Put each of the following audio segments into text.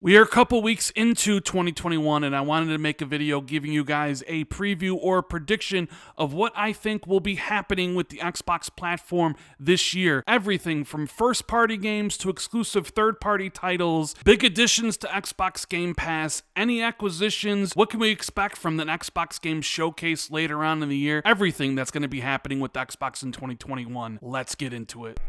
We are a couple weeks into 2021, and I wanted to make a video giving you guys a preview or prediction of what I think will be happening with the Xbox platform this year. Everything from first-party games to exclusive third-party titles, big additions to Xbox Game Pass, any acquisitions, what can we expect from the Xbox Game Showcase later on in the year, everything that's going to be happening with Xbox in 2021. Let's get into it.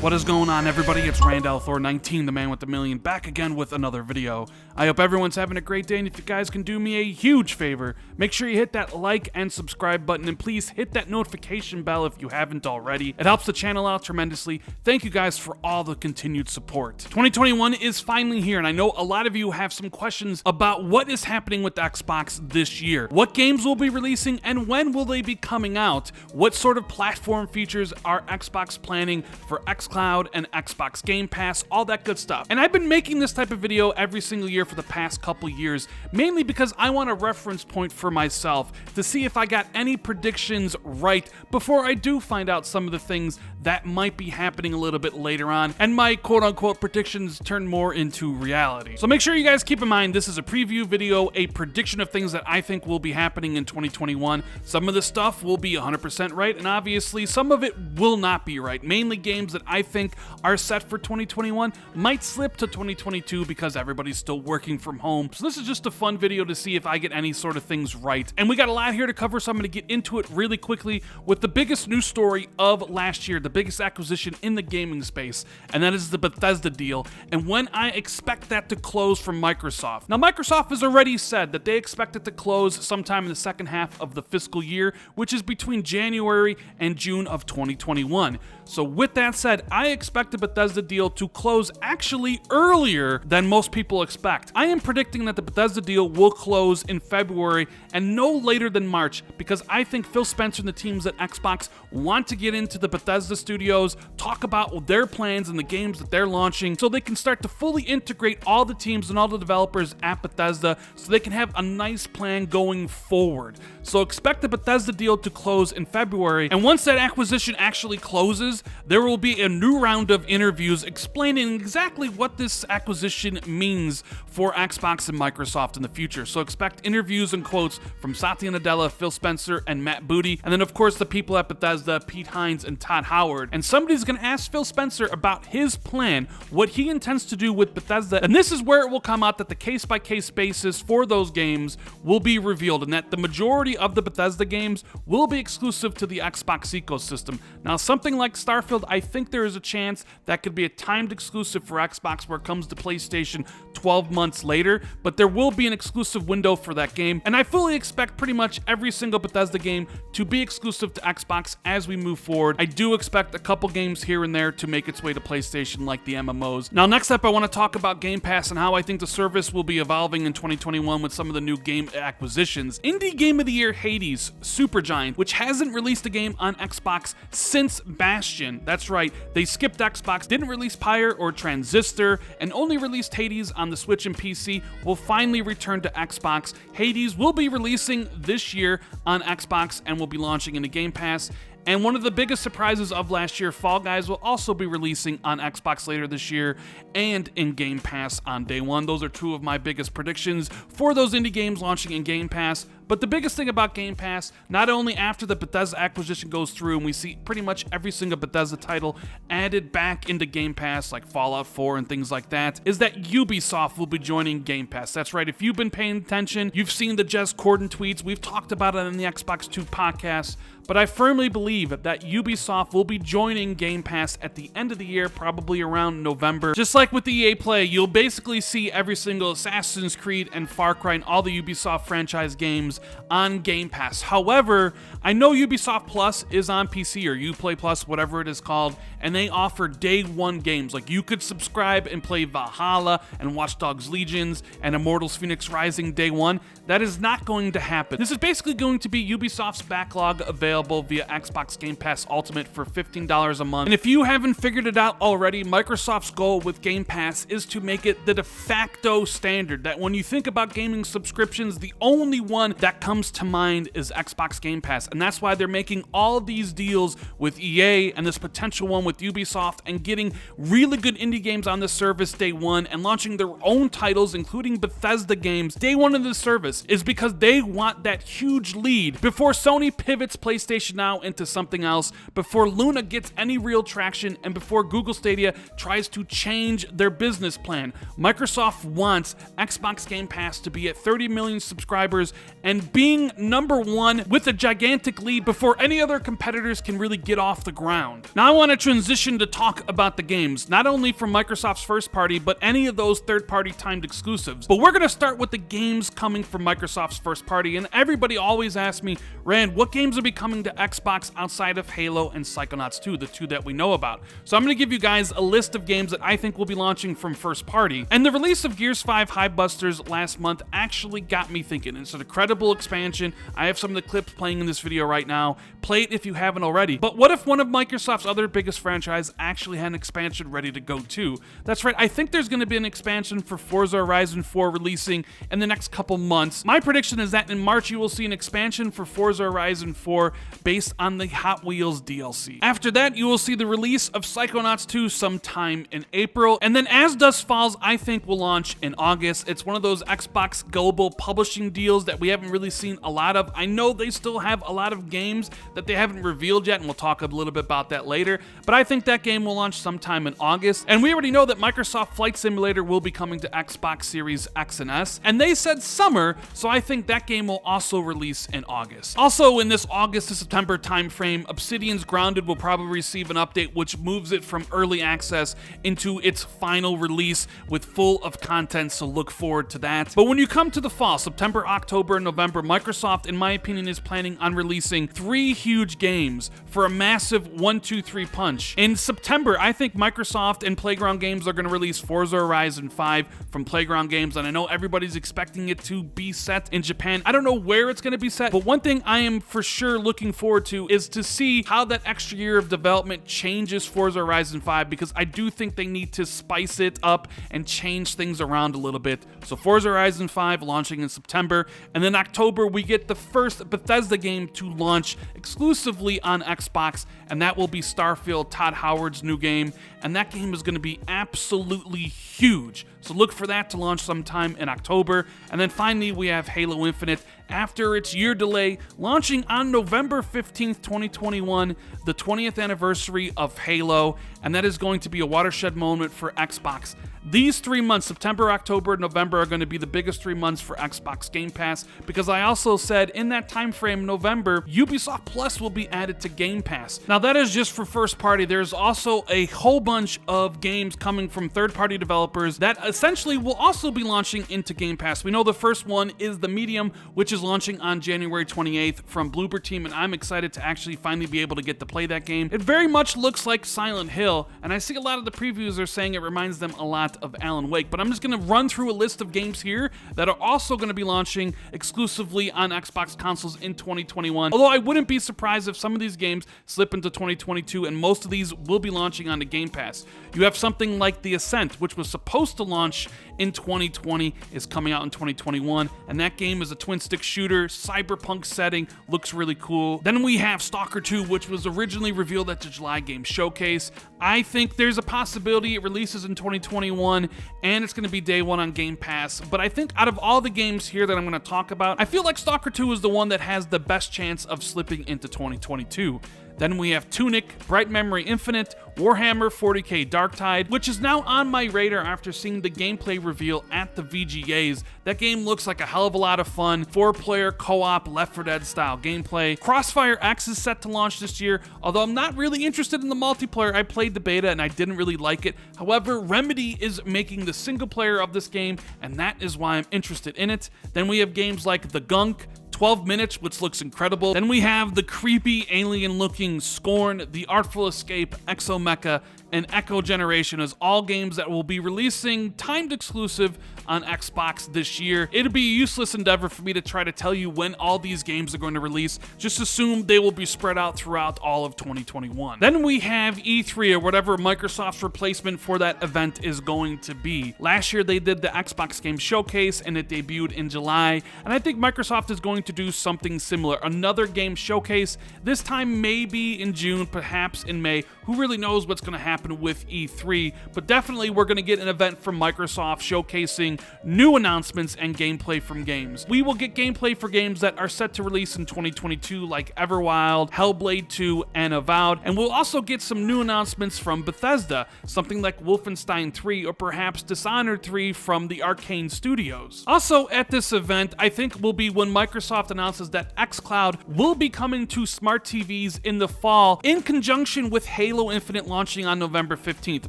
What is going on, everybody? It's Randall Thor 19, the man with the million, back again with another video. I hope everyone's having a great day, and if you guys can do me a huge favor, make sure you hit that like and subscribe button, and please hit that notification bell if you haven't already. It helps the channel out tremendously. Thank you guys for all the continued support. 2021 is finally here, and I know a lot of you have some questions about what is happening with Xbox this year. What games will be releasing, and when will they be coming out? What sort of platform features are Xbox planning for xCloud and Xbox Game Pass, all that good stuff. And I've been making this type of video every single year for the past couple years, mainly because I want a reference point for myself to see if I got any predictions right before I do find out some of the things that might be happening a little bit later on, and my quote-unquote predictions turn more into reality. So make sure you guys keep in mind this is a preview video, a prediction of things that I think will be happening in 2021. Some of the stuff will be 100% right, and obviously some of it will not be right. Mainly games that I think are set for 2021 might slip to 2022 because everybody's still working from home. So this is just a fun video to see if I get any sort of things right. And we got a lot here to cover, so I'm going to get into it really quickly with the biggest news story of last year, the biggest acquisition in the gaming space, and that is the Bethesda deal, and when I expect that to close from Microsoft. Now, Microsoft has already said that they expect it to close sometime in the second half of the fiscal year, which is between January and June of 2021. So with that said, I expect the Bethesda deal to close actually earlier than most people expect. I am predicting that the Bethesda deal will close in February and no later than March, because I think Phil Spencer and the teams at Xbox want to get into the Bethesda studios, talk about their plans and the games that they're launching, so they can start to fully integrate all the teams and all the developers at Bethesda so they can have a nice plan going forward. So expect the Bethesda deal to close in February, and once that acquisition actually closes, there will be a new round of interviews explaining exactly what this acquisition means for Xbox and Microsoft in the future. So expect interviews and quotes from Satya Nadella, Phil Spencer, and Matt Booty, and then of course the people at Bethesda, Pete Hines and Todd Howard. And somebody's going to ask Phil Spencer about his plan, what he intends to do with Bethesda, and this is where it will come out that the case-by-case basis for those games will be revealed, and that the majority of the Bethesda games will be exclusive to the Xbox ecosystem. Now, something like Starfield, I think there is a chance that could be a timed exclusive for Xbox where it comes to PlayStation 12 months later, but there will be an exclusive window for that game, and I fully expect pretty much every single Bethesda game to be exclusive to Xbox as we move forward. I do expect a couple games here and there to make its way to PlayStation, like the MMOs. Now, next up, I want to talk about Game Pass and how I think the service will be evolving in 2021 with some of the new game acquisitions. Indie Game of the Year Hades, Supergiant, which hasn't released a game on Xbox since Bastion. That's right, they skipped Xbox, didn't release Pyre or Transistor, and only released Hades on the Switch and PC, will finally return to Xbox. Hades will be releasing this year on Xbox and will be launching into Game Pass. And one of the biggest surprises of last year, Fall Guys, will also be releasing on Xbox later this year and in Game Pass on day one. Those are two of my biggest predictions for those indie games launching in Game Pass. But the biggest thing about Game Pass, not only after the Bethesda acquisition goes through and we see pretty much every single Bethesda title added back into Game Pass, like Fallout 4 and things like that, is that Ubisoft will be joining Game Pass. That's right, if you've been paying attention, you've seen the Jez Corden tweets, we've talked about it in the Xbox 2 podcast, but I firmly believe that Ubisoft will be joining Game Pass at the end of the year, probably around November. Just like with the EA Play, you'll basically see every single Assassin's Creed and Far Cry and all the Ubisoft franchise games on Game Pass. However, I know Ubisoft Plus is on PC, or Uplay Plus, whatever it is called, and they offer day one games. Like, you could subscribe and play Valhalla and Watch Dogs Legions and Immortals Phoenix Rising day one. That is not going to happen. This is basically going to be Ubisoft's backlog available available via Xbox Game Pass Ultimate for $15 a month. And if you haven't figured it out already, Microsoft's goal with Game Pass is to make it the de facto standard, that when you think about gaming subscriptions, the only one that comes to mind is Xbox Game Pass. And that's why they're making all these deals with EA and this potential one with Ubisoft and getting really good indie games on the service day one and launching their own titles, including Bethesda games, day one of the service, is because they want that huge lead before Sony pivots PlayStation Now into something else, before Luna gets any real traction, and before Google Stadia tries to change their business plan. Microsoft wants Xbox Game Pass to be at 30 million subscribers and being number one with a gigantic lead before any other competitors can really get off the ground. Now I want to transition to talk about the games, not only from Microsoft's first party, but any of those third-party timed exclusives. But we're going to start with the games coming from Microsoft's first party, and everybody always asks me, Rand, what games will be coming to Xbox outside of Halo and Psychonauts 2, the two that we know about? So I'm going to give you guys a list of games that I think will be launching from first party. And the release of Gears 5 Highbusters last month actually got me thinking. It's an incredible expansion. I have some of the clips playing in this video right now. Play it if you haven't already. But what if one of Microsoft's other biggest franchises actually had an expansion ready to go too? That's right, I think there's going to be an expansion for Forza Horizon 4 releasing in the next couple months. My prediction is that in March you will see an expansion for Forza Horizon 4 based on the Hot Wheels DLC. After that, you will see the release of Psychonauts 2 sometime in April, and then As Dusk Falls I think will launch in August. It's one of those Xbox global publishing deals that we haven't really seen a lot of. I know they still have a lot of games that they haven't revealed yet, and we'll talk a little bit about that later, but I think that game will launch sometime in August. And we already know that Microsoft Flight Simulator will be coming to Xbox Series X and S, and they said summer, so I think that game will also release in August. Also in this August to September timeframe, Obsidian's Grounded will probably receive an update which moves it from early access into its final release with full of content, so look forward to that. But when you come to the fall, September, October, and November, Microsoft, in my opinion, is planning on releasing 3 huge games for a massive 1-2-3 punch. In September, I think Microsoft and Playground Games are going to release Forza Horizon 5 from Playground Games, and I know everybody's expecting it to be set in Japan. I don't know where it's going to be set, but one thing I am for sure looking forward to is to see how that extra year of development changes Forza Horizon 5, because I do think they need to spice it up and change things around a little bit. So Forza Horizon 5 launching in September, and then October we get the first Bethesda game to launch exclusively on Xbox, and that will be Starfield, Todd Howard's new game, and that game is going to be absolutely huge. So look for that to launch sometime in October. And then finally we have Halo Infinite, after its year delay, launching on November 15th, 2021, the 20th anniversary of Halo, and that is going to be a watershed moment for Xbox. These 3 months, September, October, and November, are going to be the biggest 3 months for Xbox Game Pass, because I also said in that time frame, November, Ubisoft Plus will be added to Game Pass. Now that is just for first party. There's also a whole bunch of games coming from third-party developers that essentially will also be launching into Game Pass. We know the first one is The Medium, which is launching on January 28th from Bloober Team, and I'm excited to actually finally be able to get to play that game. It very much looks like Silent Hill, and I see a lot of the previews are saying it reminds them a lot of Alan Wake, but I'm just going to run through a list of games here that are also going to be launching exclusively on Xbox consoles in 2021, although I wouldn't be surprised if some of these games slip into 2022, and most of these will be launching on the Game Pass. You have something like The Ascent, which was supposed to launch in 2020, is coming out in 2021, and that game is a twin-stick shooter, cyberpunk setting, looks really cool. Then we have Stalker 2, which was originally revealed at the July Game Showcase. I think there's a possibility it releases in 2021, and it's going to be day one on Game Pass, but I think out of all the games here that I'm going to talk about, I feel like Stalker 2 is the one that has the best chance of slipping into 2022. Then we have Tunic, Bright Memory Infinite, Warhammer 40k Darktide, which is now on my radar after seeing the gameplay reveal at the VGAs. That game looks like a hell of a lot of fun, 4-player co-op Left 4 Dead style gameplay. Crossfire X is set to launch this year, although I'm not really interested in the multiplayer. I played the beta and I didn't really like it. However, Remedy is making the single player of this game, and that is why I'm interested in it. Then we have games like The Gunk, 12 Minutes, which looks incredible. Then we have the creepy alien-looking Scorn, The Artful Escape, Exomecha, and Echo Generation as all games that will be releasing timed exclusive on Xbox this year. It'd be a useless endeavor for me to try to tell you when all these games are going to release. Just assume they will be spread out throughout all of 2021. Then we have E3, or whatever Microsoft's replacement for that event is going to be. Last year they did the Xbox Game Showcase and it debuted in July, and I think Microsoft is going to do something similar. Another game showcase, this time maybe in June, perhaps in May. Who really knows what's going to happen with E3, but definitely we're going to get an event from Microsoft showcasing new announcements and gameplay from games. We will get gameplay for games that are set to release in 2022 like Everwild, Hellblade 2, and Avowed, and we'll also get some new announcements from Bethesda, something like Wolfenstein 3 or perhaps Dishonored 3 from the Arcane Studios. Also at this event, I think will be when Microsoft announces that xCloud will be coming to smart TVs in the fall in conjunction with Halo Infinite launching on November 15th.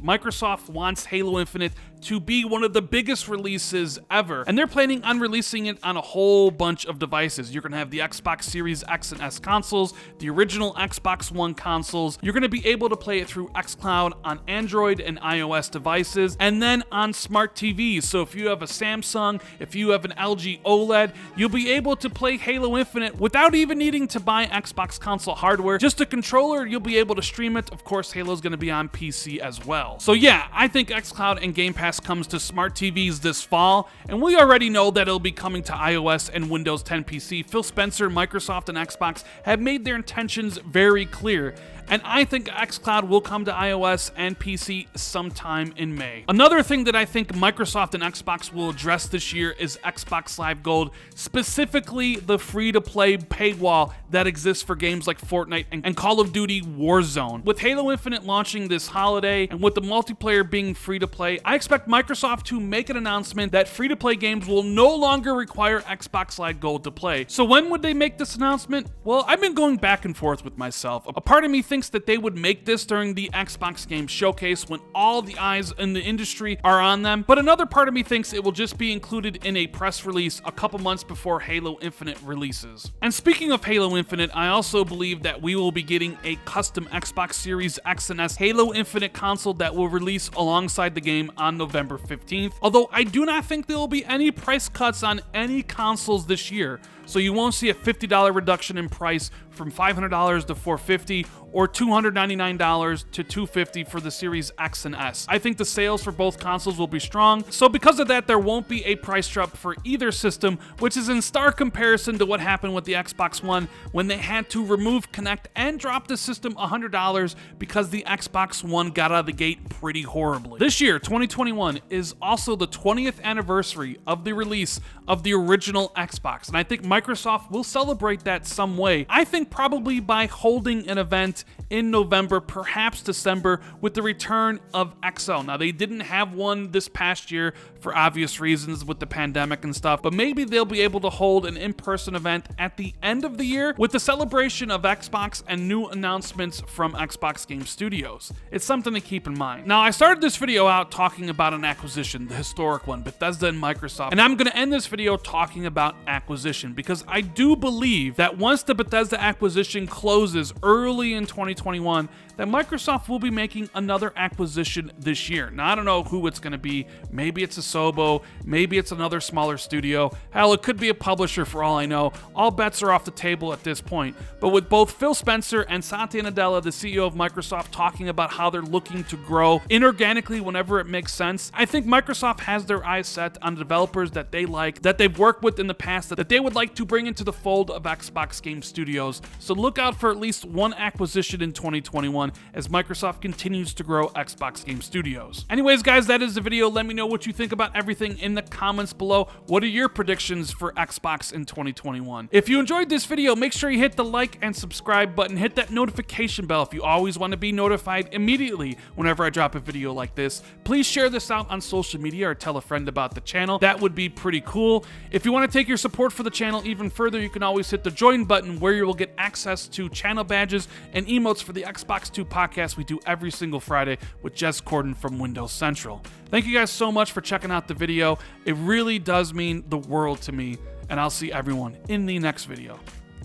Microsoft wants Halo Infinite to be one of the biggest releases ever, and they're planning on releasing it on a whole bunch of devices. You're going to have the Xbox Series X and S consoles, the original Xbox One consoles. You're going to be able to play it through xCloud on Android and iOS devices, and then on smart TVs. So if you have a Samsung, if you have an LG OLED, you'll be able to play Halo Infinite without even needing to buy Xbox console hardware. Just a controller, you'll be able to stream it. Of course, Halo's going to be on PC as well. So yeah, I think xCloud and Game Pass comes to smart TVs this fall, and we already know that it'll be coming to iOS and Windows 10 PC. Phil Spencer, Microsoft, and Xbox have made their intentions very clear, and I think xCloud will come to iOS and PC sometime in May. Another thing that I think Microsoft and Xbox will address this year is Xbox Live Gold, specifically the free-to-play paywall that exists for games like Fortnite and Call of Duty Warzone. With Halo Infinite launching this holiday, and with the multiplayer being free-to-play, I expect Microsoft to make an announcement that free-to-play games will no longer require Xbox Live Gold to play. So when would they make this announcement? Well, I've been going back and forth with myself. A part of me thinks that they would make this during the Xbox Game Showcase when all the eyes in the industry are on them, but another part of me thinks it will just be included in a press release a couple months before Halo Infinite releases. And speaking of Halo Infinite, I also believe that we will be getting a custom Xbox Series X and S Halo Infinite console that will release alongside the game on November 15th, although I do not think there will be any price cuts on any consoles this year. So you won't see a $50 reduction in price from $500 to $450 or $299 to $250 for the Series X and S. I think the sales for both consoles will be strong, so because of that, there won't be a price drop for either system, which is in stark comparison to what happened with the Xbox One when they had to remove Kinect and drop the system $100 because the Xbox One got out of the gate pretty horribly. This year, 2021, is also the 20th anniversary of the release of the original Xbox, and I think Microsoft will celebrate that some way. I think probably by holding an event in November, perhaps December, with the return of XO. Now, they didn't have one this past year for obvious reasons with the pandemic and stuff, but maybe they'll be able to hold an in-person event at the end of the year with the celebration of Xbox and new announcements from Xbox Game Studios. It's something to keep in mind. Now, I started this video out talking about an acquisition, the historic one, Bethesda and Microsoft, and I'm going to end this video talking about acquisition because I do believe that once the Bethesda acquisition closes early in 2021, that Microsoft will be making another acquisition this year. Now, I don't know who it's going to be. Maybe it's a Asobo, maybe it's another smaller studio. Hell, it could be a publisher for all I know. All bets are off the table at this point. But with both Phil Spencer and Satya Nadella, the CEO of Microsoft, talking about how they're looking to grow inorganically whenever it makes sense, I think Microsoft has their eyes set on developers that they like, that they've worked with in the past, that they would like to bring into the fold of Xbox Game Studios. So look out for at least one acquisition in 2021 as Microsoft continues to grow Xbox Game Studios. Anyways, guys, that is the video. Let me know what you think about everything in the comments below. What are your predictions for Xbox in 2021? If you enjoyed this video, make sure you hit the like and subscribe button. Hit that notification bell if you always want to be notified immediately whenever I drop a video like this. Please share this out on social media or tell a friend about the channel. That would be pretty cool. If you want to take your support for the channel even further, you can always hit the join button where you will get access to channel badges and emotes for the Xbox 2 podcast we do every single Friday with Jess Corden from Windows Central. Thank you guys so much for checking out the video. It really does mean the world to me, and I'll see everyone in the next video.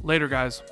Later, guys.